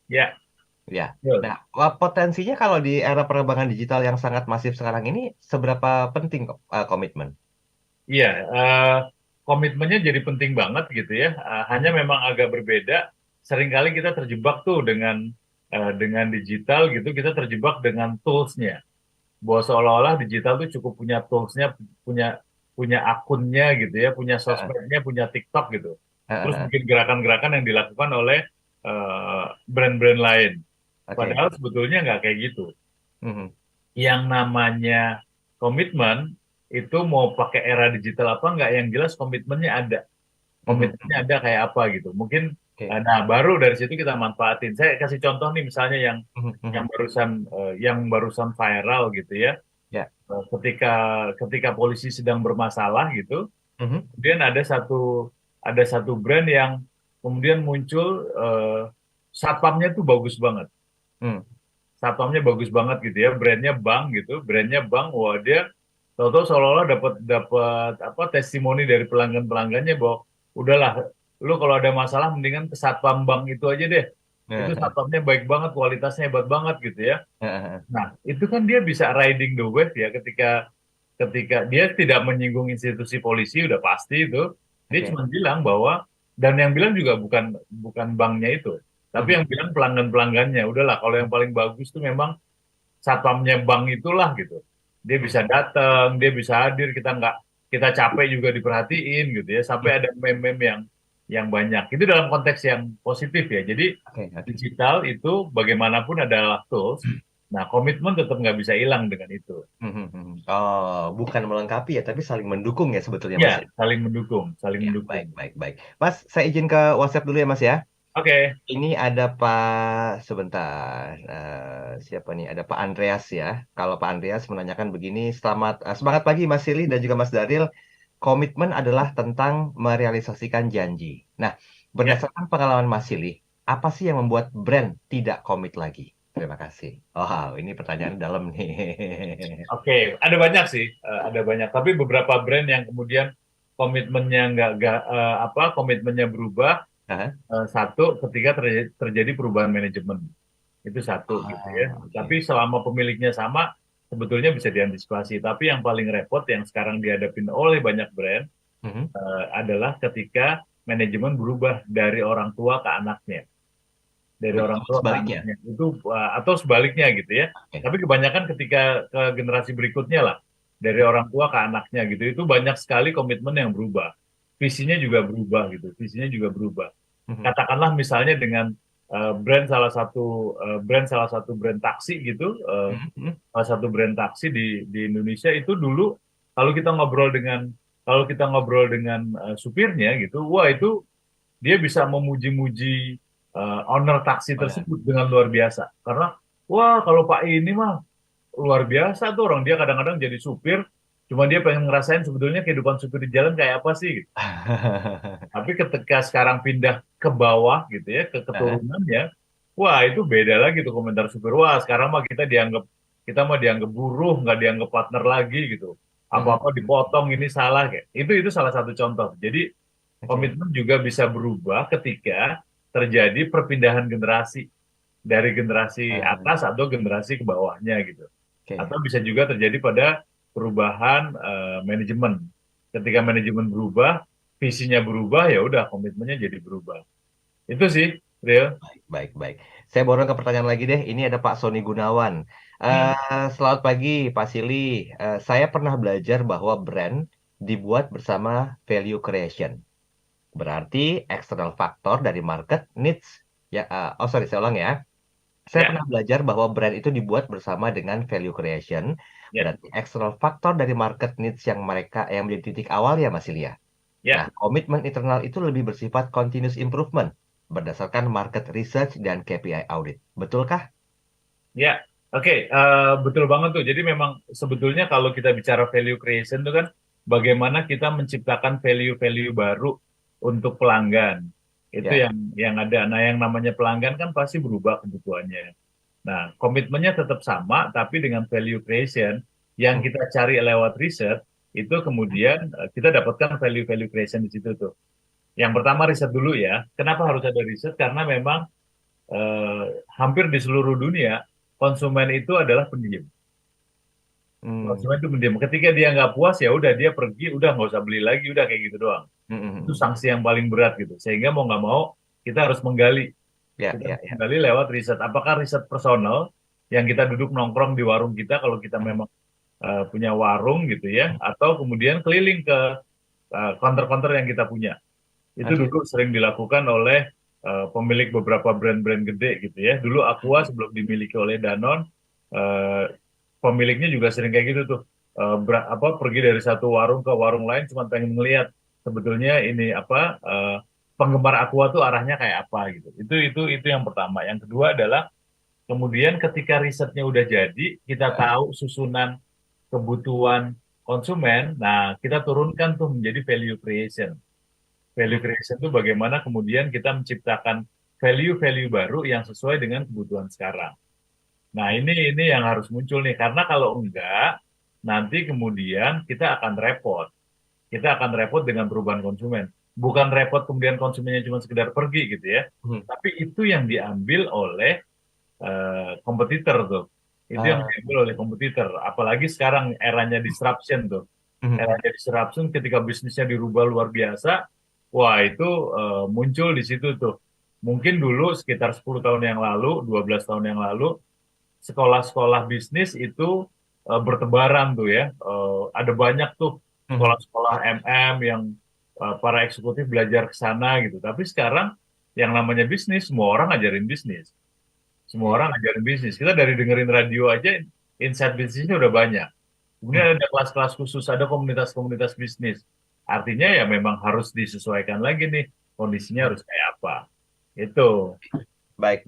Ya. Nah, potensinya kalau di era perkembangan digital yang sangat masif sekarang ini, seberapa penting komitmen? Iya, komitmennya jadi penting banget gitu ya. Hanya memang agak berbeda. Seringkali kita terjebak tuh dengan digital gitu, kita terjebak dengan tools-nya. bahwa seolah-olah digital tuh cukup punya tools-nya, punya punya akunnya gitu ya, punya sosmednya, punya TikTok gitu. Terus bikin gerakan-gerakan yang dilakukan oleh brand-brand lain. Padahal sebetulnya nggak kayak gitu. Yang namanya komitmen itu mau pakai era digital apa nggak, yang jelas komitmennya ada. Komitmennya ada kayak apa gitu. Mungkin nah baru dari situ kita manfaatin. Saya kasih contoh nih misalnya yang barusan viral gitu ya. Ketika polisi sedang bermasalah gitu, kemudian ada satu brand yang kemudian muncul, satpamnya tuh bagus banget. Satpamnya bagus banget gitu ya, brandnya bank, wah dia tahu-tahu seolah-olah dapat testimoni dari pelanggannya bahwa udahlah, lu kalau ada masalah mendingan ke satpam bank itu aja deh. Itu satpamnya baik banget, kualitasnya hebat banget gitu ya. Nah, itu kan dia bisa riding the wave ya, ketika dia tidak menyinggung institusi polisi, udah pasti itu. Dia cuma bilang bahwa, dan yang bilang juga bukan banknya itu, tapi yang bilang pelanggan-pelanggannya. Udahlah, kalau yang paling bagus tuh memang satpamnya bank itulah gitu. Dia bisa datang, dia bisa hadir, kita capek juga diperhatiin gitu ya, sampai ada meme-meme yang banyak. Itu dalam konteks yang positif ya. Jadi digital itu bagaimanapun adalah tools. Nah, komitmen tetap nggak bisa hilang dengan itu. Oh, bukan melengkapi ya, tapi saling mendukung ya sebetulnya, Ya, Mas. saling mendukung. Baik. Mas, saya izin ke WhatsApp dulu ya, Mas ya. Oke. Ini ada sebentar, siapa nih? Ada Pak Andreas ya. Kalau Pak Andreas menanyakan begini, semangat pagi Mas Silih dan juga Mas Daril. Komitmen adalah tentang merealisasikan janji. Nah, berdasarkan pengalaman Mas Silih, apa sih yang membuat brand tidak komit lagi? Terima kasih. Oh, ini pertanyaan dalam nih. Oke, ada banyak sih, ada banyak. Tapi beberapa brand yang kemudian komitmennya komitmennya berubah. Satu, ketika terjadi perubahan manajemen, itu satu gitu ya. Tapi selama pemiliknya sama, sebetulnya bisa diantisipasi. Tapi yang paling repot yang sekarang dihadapin oleh banyak brand adalah ketika manajemen berubah dari orang tua ke anaknya. Dari orang tua sebaliknya. ke anaknya. Itu atau sebaliknya gitu ya. Tapi kebanyakan ketika ke generasi berikutnya lah, dari orang tua ke anaknya gitu, itu banyak sekali komitmen yang berubah. Visinya juga berubah gitu, Katakanlah misalnya dengan brand salah satu brand taksi gitu, salah satu brand taksi di Indonesia itu dulu kalau kita ngobrol dengan supirnya gitu, wah itu dia bisa memuji-muji owner taksi tersebut dengan luar biasa, karena wah kalau Pak ini mah luar biasa tuh, orang dia kadang-kadang jadi supir, cuma dia pengen ngerasain sebetulnya kehidupan supir di jalan kayak apa sih gitu. Tapi ketika sekarang pindah ke bawah gitu ya, ke keturunannya, wah itu beda lagi tuh komentar supir. Wah sekarang mah kita mah dianggap buruh, nggak dianggap partner lagi gitu. Apa-apa dipotong, ini salah kayak. Itu salah satu contoh. Jadi komitmen juga bisa berubah ketika terjadi perpindahan generasi dari generasi atas atau generasi ke bawahnya gitu. Atau bisa juga terjadi pada perubahan manajemen. Ketika manajemen berubah, visinya berubah, ya udah komitmennya jadi berubah. Itu sih, Rio. Baik. Saya borong ke pertanyaan lagi deh. Ini ada Pak Sony Gunawan. Selamat pagi, Pak Silih. Saya pernah belajar bahwa brand dibuat bersama value creation. Berarti external factor dari market needs. Saya ulang ya. Saya pernah belajar bahwa brand itu dibuat bersama dengan value creation. Berarti external factor dari market needs yang menjadi titik awal ya Mas Ilya. Nah, komitmen internal itu lebih bersifat continuous improvement berdasarkan market research dan KPI audit. Betulkah? Ya, oke. Betul banget tuh. Jadi memang sebetulnya kalau kita bicara value creation itu kan bagaimana kita menciptakan value-value baru untuk pelanggan. Itu yang ada. Nah, yang namanya pelanggan kan pasti berubah kebutuhannya. Nah, komitmennya tetap sama, tapi dengan value creation yang kita cari lewat riset, itu kemudian kita dapatkan value-value creation di situ tuh. Yang pertama riset dulu ya. Kenapa harus ada riset? Karena memang hampir di seluruh dunia, konsumen itu adalah pendiam. Konsumen itu pendiam. Ketika dia nggak puas, ya udah dia pergi, udah nggak usah beli lagi, udah kayak gitu doang. Itu sanksi yang paling berat gitu. Sehingga mau nggak mau kita harus menggali. Kita menggali lewat riset. Apakah riset personal yang kita duduk nongkrong di warung kita kalau kita memang punya warung gitu ya, atau kemudian keliling ke counter-counter yang kita punya. Itu dulu sering dilakukan oleh pemilik beberapa brand-brand gede gitu ya. Dulu Aqua sebelum dimiliki oleh Danone, pemiliknya juga sering kayak gitu tuh. Pergi dari satu warung ke warung lain cuma pengen ngelihat sebetulnya ini penggemar Aqua tuh arahnya kayak apa gitu. Itu yang pertama. Yang kedua adalah kemudian ketika risetnya udah jadi, kita tahu susunan kebutuhan konsumen, nah kita turunkan tuh menjadi value creation. Value creation itu bagaimana kemudian kita menciptakan value-value baru yang sesuai dengan kebutuhan sekarang. Nah ini yang harus muncul nih, karena kalau enggak, nanti kemudian kita akan repot. Kita akan repot dengan perubahan konsumen. Bukan repot kemudian konsumennya cuma sekedar pergi gitu ya, tapi itu yang diambil oleh kompetitor tuh. Itu yang diambil oleh kompetitor. Apalagi sekarang eranya disruption tuh. Eranya disruption ketika bisnisnya dirubah luar biasa, wah itu muncul di situ tuh. Mungkin dulu sekitar 10 tahun yang lalu, 12 tahun yang lalu, sekolah-sekolah bisnis itu bertebaran tuh ya. Ada banyak tuh sekolah-sekolah MM yang para eksekutif belajar ke sana gitu. Tapi sekarang yang namanya bisnis, semua orang ngajarin bisnis. Semua orang ngajarin bisnis. Kita dari dengerin radio aja, insight bisnisnya udah banyak. Kemudian ada kelas-kelas khusus, ada komunitas-komunitas bisnis. Artinya ya memang harus disesuaikan lagi nih, kondisinya harus kayak apa. Itu. Baik.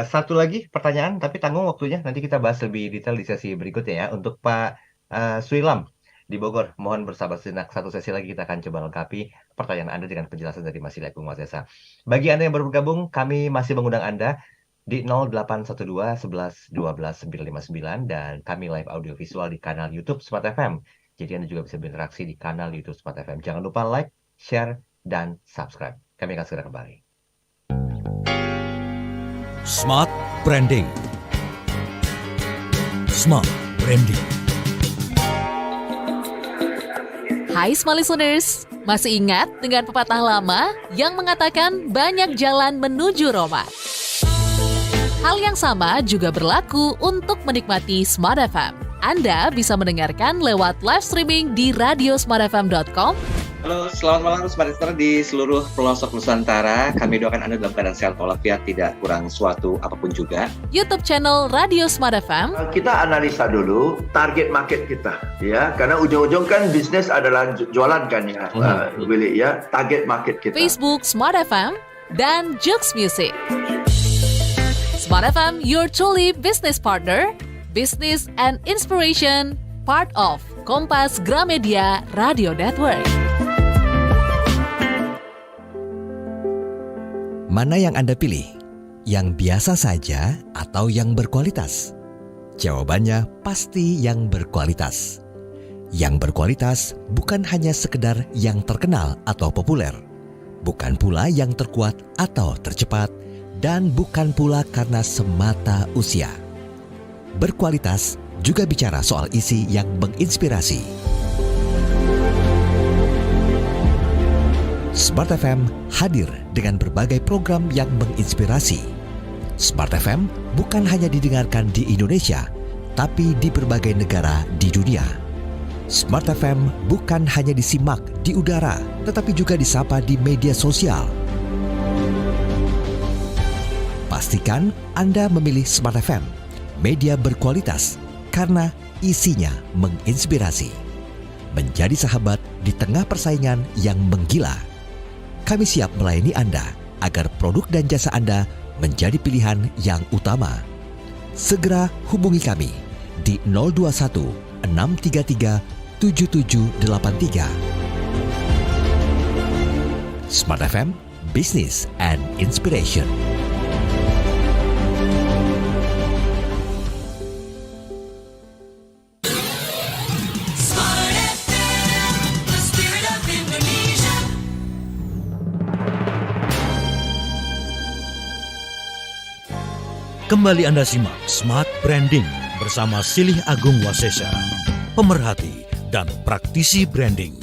Satu lagi pertanyaan, tapi tanggung waktunya. Nanti kita bahas lebih detail di sesi berikutnya ya. Untuk Pak Suilam di Bogor, mohon bersabar sejenak. Satu sesi lagi kita akan coba lengkapi pertanyaan Anda dengan penjelasan dari Mas Silih Agung Wasesa. Bagi Anda yang baru bergabung, kami masih mengundang Anda di 0812 11 12 959 dan kami live audio visual di kanal YouTube Smart FM. Jadi Anda juga bisa berinteraksi di kanal YouTube Smart FM. Jangan lupa like, share, dan subscribe. Kami akan segera kembali. Smart Branding. Smart Branding. Hai Smart Listeners, masih ingat dengan pepatah lama yang mengatakan banyak jalan menuju Roma? Hal yang sama juga berlaku untuk menikmati Smart FM. Anda bisa mendengarkan lewat live streaming di radiosmartfm.com. Halo, selamat malam Smart Listener di seluruh pelosok Nusantara. Kami doakan Anda dalam keadaan sehat walafiat, tidak kurang suatu apapun juga. YouTube channel Radio Smart FM. Kita analisa dulu target market kita, ya, karena ujung-ujung kan bisnis adalah jualan kan ya, Willy ya, target market kita. Facebook Smart FM dan Jux Music. Smart FM, your truly business partner, business and inspiration, part of Kompas Gramedia Radio Network. Mana yang Anda pilih? Yang biasa saja atau yang berkualitas? Jawabannya pasti yang berkualitas. Yang berkualitas bukan hanya sekedar yang terkenal atau populer, bukan pula yang terkuat atau tercepat, dan bukan pula karena semata usia. Berkualitas juga bicara soal isi yang menginspirasi. Smart FM hadir dengan berbagai program yang menginspirasi. Smart FM bukan hanya didengarkan di Indonesia, tapi di berbagai negara di dunia. Smart FM bukan hanya disimak di udara, tetapi juga disapa di media sosial. Pastikan Anda memilih Smart FM, media berkualitas, karena isinya menginspirasi. Menjadi sahabat di tengah persaingan yang menggila. Kami siap melayani Anda agar produk dan jasa Anda menjadi pilihan yang utama. Segera hubungi kami di 021 633 7783. Smart FM, Business and Inspiration. Kembali Anda simak Smart Branding bersama Silih Agung Wasesa, pemerhati dan praktisi branding.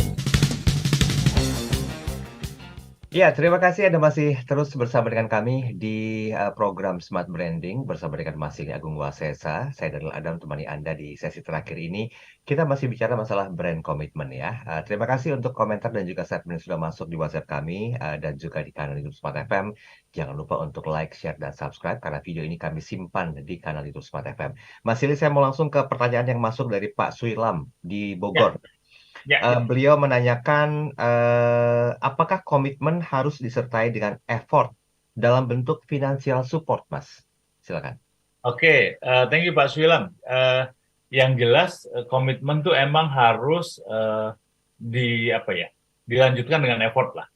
Ya, terima kasih Anda masih terus bersama dengan kami di program Smart Branding bersama dengan Mas Silih Agung Wasesa. Saya Daniel Adam temani Anda di sesi terakhir ini. Kita masih bicara masalah brand commitment ya. Terima kasih untuk komentar dan juga statement yang sudah masuk di WhatsApp kami dan juga di kanal YouTube Smart FM. Jangan lupa untuk like, share, dan subscribe karena video ini kami simpan di kanal YouTube Smart FM. Mas Silih, saya mau langsung ke pertanyaan yang masuk dari Pak Suilam di Bogor. Beliau menanyakan apakah komitmen harus disertai dengan effort dalam bentuk financial support, Mas? Silakan. Oke, thank you Pak Suilam. Yang jelas komitmen tuh emang harus dilanjutkan dengan effort lah,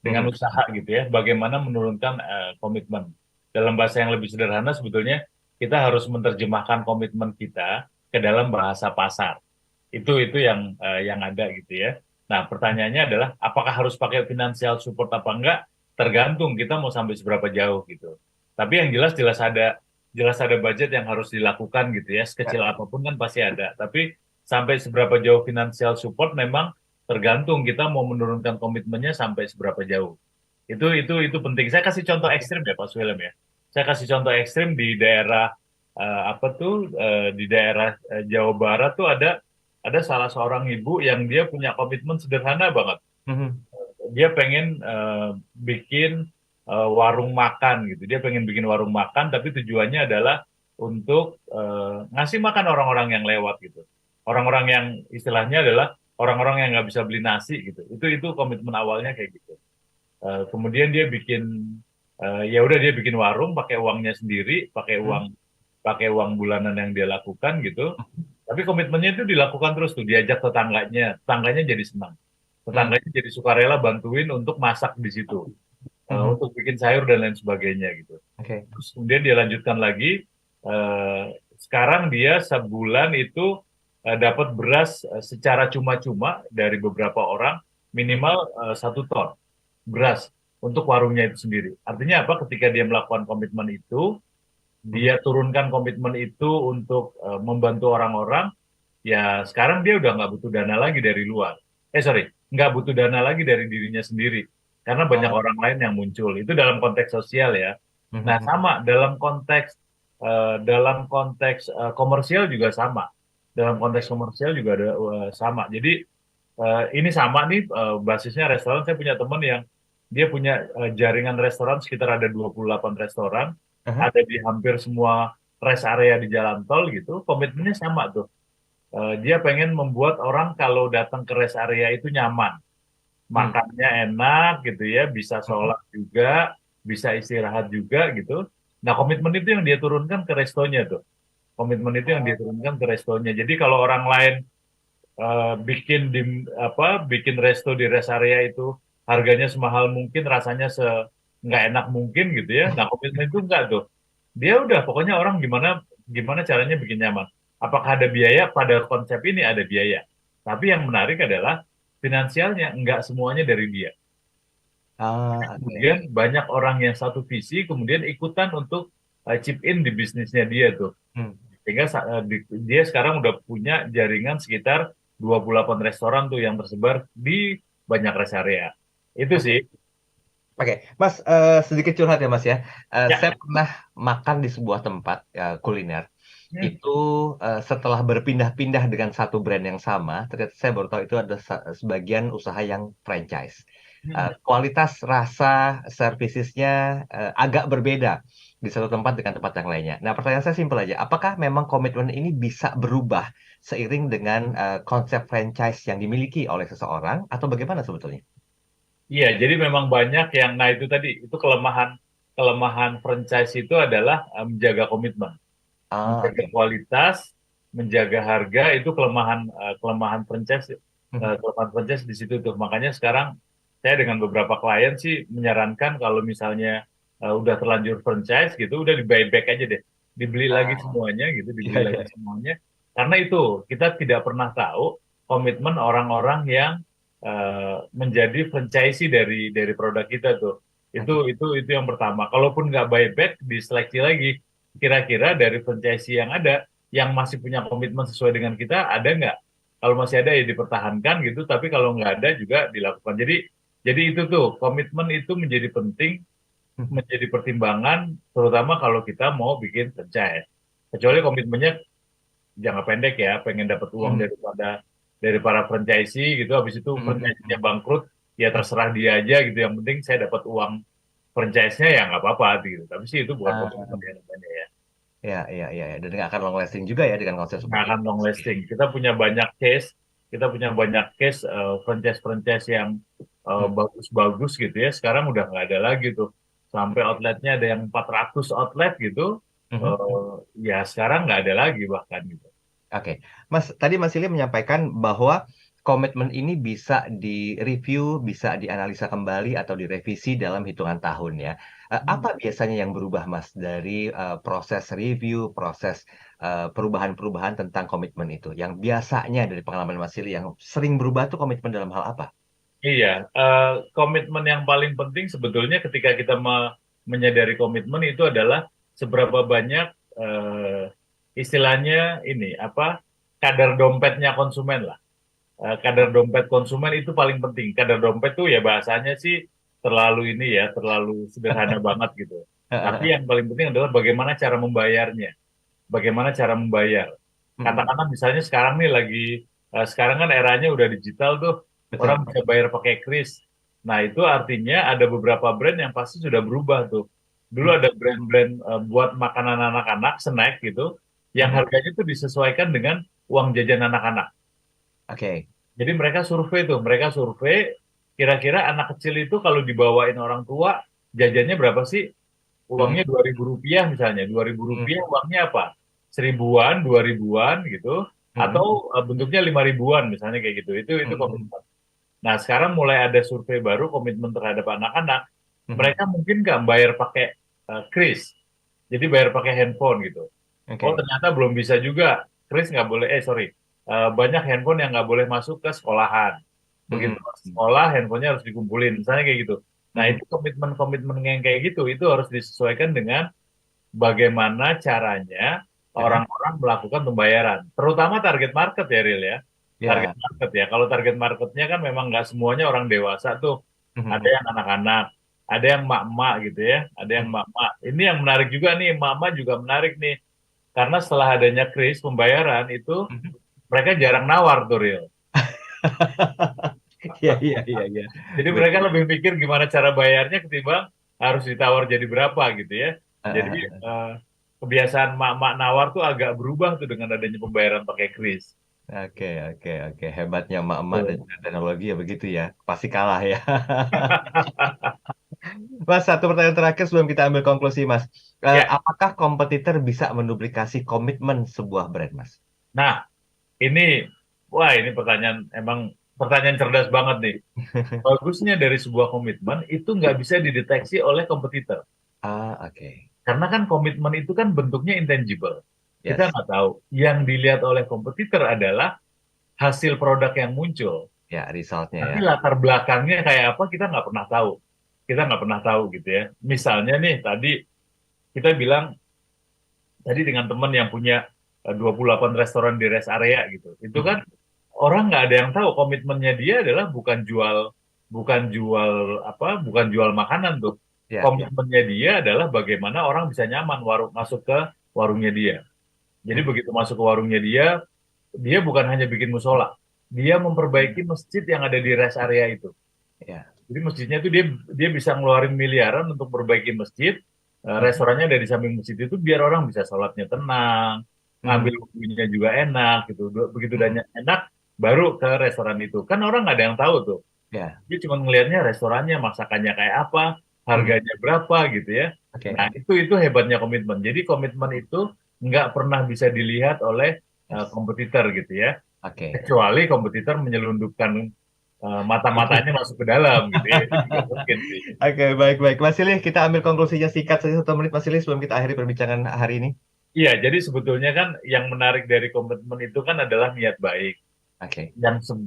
dengan usaha gitu ya. Bagaimana menurunkan komitmen. Dalam bahasa yang lebih sederhana sebetulnya kita harus menerjemahkan komitmen kita ke dalam bahasa pasar. Itu yang ada gitu ya. Nah, pertanyaannya adalah apakah harus pakai financial support apa enggak? Tergantung kita mau sampai seberapa jauh gitu. Tapi yang jelas ada budget yang harus dilakukan gitu ya. Sekecil apapun kan pasti ada. Tapi sampai seberapa jauh financial support memang tergantung kita mau menurunkan komitmennya sampai seberapa jauh. Itu penting. Saya kasih contoh ekstrim ya Pak Suilam ya. Saya kasih contoh ekstrim di daerah di daerah Jawa Barat tuh ada salah seorang ibu yang dia punya komitmen sederhana banget. Dia pengen bikin warung makan gitu. Dia pengen bikin warung makan, tapi tujuannya adalah untuk ngasih makan orang-orang yang lewat gitu. Orang-orang yang istilahnya adalah orang-orang yang nggak bisa beli nasi gitu. Itu komitmen awalnya kayak gitu. Kemudian dia bikin dia bikin warung pakai uangnya sendiri, pakai uang bulanan yang dia lakukan gitu. Tapi komitmennya itu dilakukan terus tuh, diajak tetangganya jadi senang. Tetangganya jadi sukarela bantuin untuk masak di situ. Untuk bikin sayur dan lain sebagainya gitu. Terus kemudian dia lanjutkan lagi, sekarang dia sebulan itu dapat beras secara cuma-cuma dari beberapa orang, minimal 1 ton beras untuk warungnya itu sendiri. Artinya apa? Ketika dia melakukan komitmen itu, dia turunkan komitmen itu untuk membantu orang-orang, ya sekarang dia udah nggak butuh dana lagi dari luar. Nggak butuh dana lagi dari dirinya sendiri, karena banyak orang lain yang muncul. Itu dalam konteks sosial ya. Nah sama dalam konteks komersial juga sama. Dalam konteks komersial juga ada sama. Jadi ini sama nih basisnya restoran. Saya punya teman yang dia punya jaringan restoran sekitar ada 28 restoran. Ada di hampir semua rest area di jalan tol gitu, komitmennya sama tuh. Dia pengen membuat orang kalau datang ke rest area itu nyaman, makannya enak gitu ya, bisa sholat juga, bisa istirahat juga gitu. Nah komitmen itu yang dia turunkan ke restonya tuh. Komitmen itu yang dia turunkan ke restonya. Jadi kalau orang lain bikin resto di rest area itu harganya semahal mungkin, rasanya nggak enak mungkin gitu ya. Nah komitmen itu enggak tuh. Dia udah pokoknya orang gimana caranya bikin nyaman. Apakah ada biaya? Pada konsep ini ada biaya. Tapi yang menarik adalah finansialnya enggak semuanya dari dia. Kemudian banyak orang yang satu visi kemudian ikutan untuk chip in di bisnisnya dia tuh. Sehingga dia sekarang udah punya jaringan sekitar 28 restoran tuh yang tersebar di banyak rest area. Itu sih. Oke, Mas, sedikit curhat ya Mas ya. Saya pernah makan di sebuah tempat kuliner. Itu setelah berpindah-pindah dengan satu brand yang sama, ternyata saya baru tahu itu ada sebagian usaha yang franchise. Kualitas rasa servicesnya agak berbeda di satu tempat dengan tempat yang lainnya. Nah, pertanyaan saya simpel aja. Apakah memang komitmen ini bisa berubah seiring dengan konsep franchise yang dimiliki oleh seseorang atau bagaimana sebetulnya? Iya, jadi memang banyak yang, nah itu tadi, itu kelemahan franchise itu adalah menjaga komitmen, menjaga kualitas, menjaga harga, itu kelemahan franchise, kelemahan franchise di situ tuh. Makanya sekarang saya dengan beberapa klien sih menyarankan kalau misalnya udah terlanjur franchise gitu, udah di buyback aja deh, dibeli lagi semuanya gitu, dibeli lagi semuanya. Karena itu kita tidak pernah tahu komitmen orang-orang yang menjadi franchisee dari produk kita tuh. Itu yang pertama. Kalaupun nggak buyback, diseleksi lagi. Kira-kira dari franchisee yang ada, yang masih punya komitmen sesuai dengan kita, ada nggak? Kalau masih ada ya dipertahankan gitu, tapi kalau nggak ada juga dilakukan. Jadi Jadi itu tuh, komitmen itu menjadi penting, menjadi pertimbangan, terutama kalau kita mau bikin franchise. Kecuali komitmennya jangka pendek ya, pengen dapat uang dari para franchisee gitu, habis itu franchise-nya bangkrut, ya terserah dia aja gitu. Yang penting saya dapat uang franchise-nya ya nggak apa-apa gitu. Tapi sih itu bukan komitmen yang namanya ya. Ya. Dan nggak akan long lasting juga ya dengan konsep Nggak seperti akan itu. long lasting. Kita punya banyak case franchise-franchise yang bagus-bagus gitu ya. Sekarang udah nggak ada lagi tuh. Sampai outletnya ada yang 400 outlet gitu. Ya sekarang nggak ada lagi bahkan gitu. Oke, Mas, tadi Mas Silly menyampaikan bahwa komitmen ini bisa direview, bisa dianalisa kembali atau direvisi dalam hitungan tahun ya. Apa biasanya yang berubah, Mas, dari proses review, proses perubahan-perubahan tentang komitmen itu? Yang biasanya dari pengalaman Mas Silly yang sering berubah tuh komitmen dalam hal apa? Iya, komitmen yang paling penting sebetulnya ketika kita menyadari komitmen itu adalah seberapa banyak istilahnya ini kadar dompetnya konsumen lah. Kadar dompet konsumen itu paling penting. Kadar dompet tuh ya bahasanya sih terlalu sederhana banget gitu. Tapi yang paling penting adalah bagaimana cara membayarnya. Bagaimana cara membayar. Katakanlah misalnya sekarang nih sekarang kan eranya udah digital tuh. Orang bisa bayar pakai kris. Nah, itu artinya ada beberapa brand yang pasti sudah berubah tuh. Dulu ada brand-brand buat makanan anak-anak, snack gitu, yang harganya tuh disesuaikan dengan uang jajan anak-anak. Oke. Jadi mereka survei kira-kira anak kecil itu kalau dibawain orang tua jajannya berapa sih? Uangnya Rp2.000 misalnya. Rp2.000 uangnya apa? 1.000-an, 2.000-an gitu. Atau bentuknya 5.000-an misalnya kayak gitu. Itu komitmen. Nah, sekarang mulai ada survei baru komitmen terhadap anak-anak. Mereka mungkin nggak bayar pakai kris. Jadi bayar pakai handphone gitu. Oh, ternyata belum bisa juga. Kris nggak boleh, banyak handphone yang nggak boleh masuk ke sekolahan. Begitu sekolah, handphonenya harus dikumpulin. Misalnya kayak gitu. Nah, itu komitmen-komitmen yang kayak gitu, itu harus disesuaikan dengan bagaimana caranya orang-orang melakukan pembayaran. Terutama target market ya, Ril ya. Target market ya. Kalau target marketnya kan memang nggak semuanya orang dewasa tuh. Ada yang anak-anak, ada yang mak-mak gitu ya. Ada yang mak-mak. Ini yang menarik juga nih, mak-mak juga menarik nih. Karena setelah adanya kris pembayaran itu, mereka jarang nawar tuh, Ril. Iya. Jadi mereka lebih mikir gimana cara bayarnya ketimbang harus ditawar jadi berapa gitu ya. Jadi kebiasaan mak-mak nawar tuh agak berubah tuh dengan adanya pembayaran pakai kris. Oke. Hebatnya emak-emak dan teknologi ya begitu ya. Pasti kalah ya. Mas, satu pertanyaan terakhir sebelum kita ambil konklusi, Mas. Apakah kompetitor bisa menduplikasi komitmen sebuah brand, Mas? Nah, ini pertanyaan cerdas banget nih. Bagusnya dari sebuah komitmen itu nggak bisa dideteksi oleh kompetitor. Oke. Karena kan komitmen itu kan bentuknya intangible. Kita nggak tahu. Yang dilihat oleh kompetitor adalah hasil produk yang muncul. Ya, resultnya Tapi ya. latar belakangnya kayak apa kita nggak pernah tahu. Kita nggak pernah tahu gitu ya. Misalnya nih tadi kita bilang tadi dengan teman yang punya 28 restoran di rest area gitu. Itu kan orang nggak ada yang tahu komitmennya dia adalah bukan jual makanan tuh. Komitmennya dia adalah bagaimana orang bisa nyaman masuk ke warungnya dia. Jadi begitu masuk ke warungnya dia bukan hanya bikin musola, dia memperbaiki masjid yang ada di rest area itu. Jadi masjidnya itu dia bisa ngeluarin miliaran untuk perbaiki masjid. Restorannya ada di samping masjid itu biar orang bisa sholatnya tenang, ngambil wudhunya juga enak gitu. Begitu udah enak, baru ke restoran itu. Kan orang nggak ada yang tahu tuh. Dia cuma ngelihatnya restorannya, masakannya kayak apa, harganya berapa gitu ya. Nah itu hebatnya komitmen. Jadi komitmen itu nggak pernah bisa dilihat oleh kompetitor gitu ya. Kecuali kompetitor menyelundupkan mata-matanya masuk ke dalam gitu ya. Itu juga mungkin sih. Oke, baik. Mas Silly, kita ambil konklusinya singkat saja 1 menit, Mas Silly, sebelum kita akhiri perbincangan hari ini. Iya, jadi sebetulnya kan yang menarik dari komitmen itu kan adalah niat baik.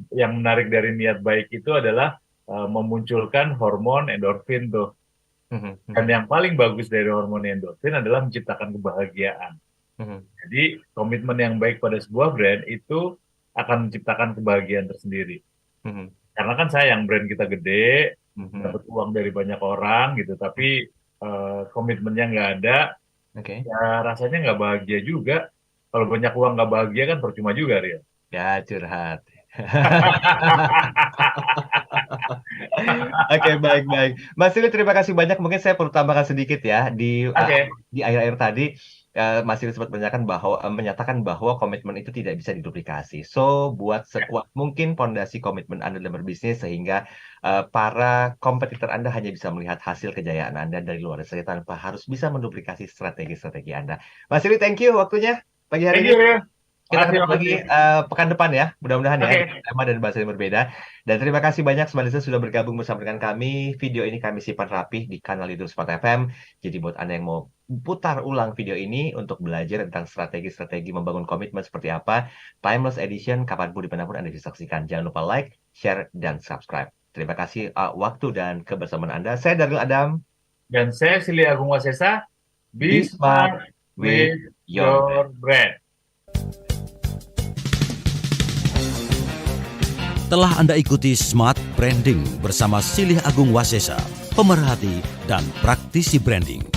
Yang menarik dari niat baik itu adalah memunculkan hormon endorfin tuh. Dan yang paling bagus dari hormon endorfin adalah menciptakan kebahagiaan. Jadi komitmen yang baik pada sebuah brand itu akan menciptakan kebahagiaan tersendiri. Karena kan sayang brand kita gede, dapat uang dari banyak orang gitu, tapi komitmennya nggak ada, ya rasanya nggak bahagia juga. Kalau banyak uang nggak bahagia kan percuma juga, Ria. Ya, curhat. Oke, baik. Mas Silly, terima kasih banyak. Mungkin saya perlu tambahkan sedikit ya di akhir-akhir tadi. Mas Silly sempat menyatakan bahwa komitmen itu tidak bisa diduplikasi. So, buat sekuat mungkin pondasi komitmen Anda dalam berbisnis sehingga para kompetitor Anda hanya bisa melihat hasil kejayaan Anda dari luar saja tanpa harus bisa menduplikasi strategi-strategi Anda. Mas Silly, thank you waktunya pagi hari ini. Kita ketemu lagi pekan depan ya, mudah-mudahan ya, tema dan bahasa yang berbeda. Dan terima kasih banyak Smart Listener sudah bergabung bersama dengan kami. Video ini kami simpan rapih di kanal YouTube Smart FM. Jadi buat Anda yang mau putar ulang video ini untuk belajar tentang strategi-strategi membangun komitmen seperti apa, Timeless Edition, kapanpun dimanapun Anda bisa saksikan. Jangan lupa like, share, dan subscribe. Terima kasih waktu dan kebersamaan Anda. Saya Daryl Adam. Dan saya Silly Agung Wasesa. Be smart with your brand. Telah Anda ikuti Smart Branding bersama Silih Agung Wasesa, pemerhati dan praktisi branding.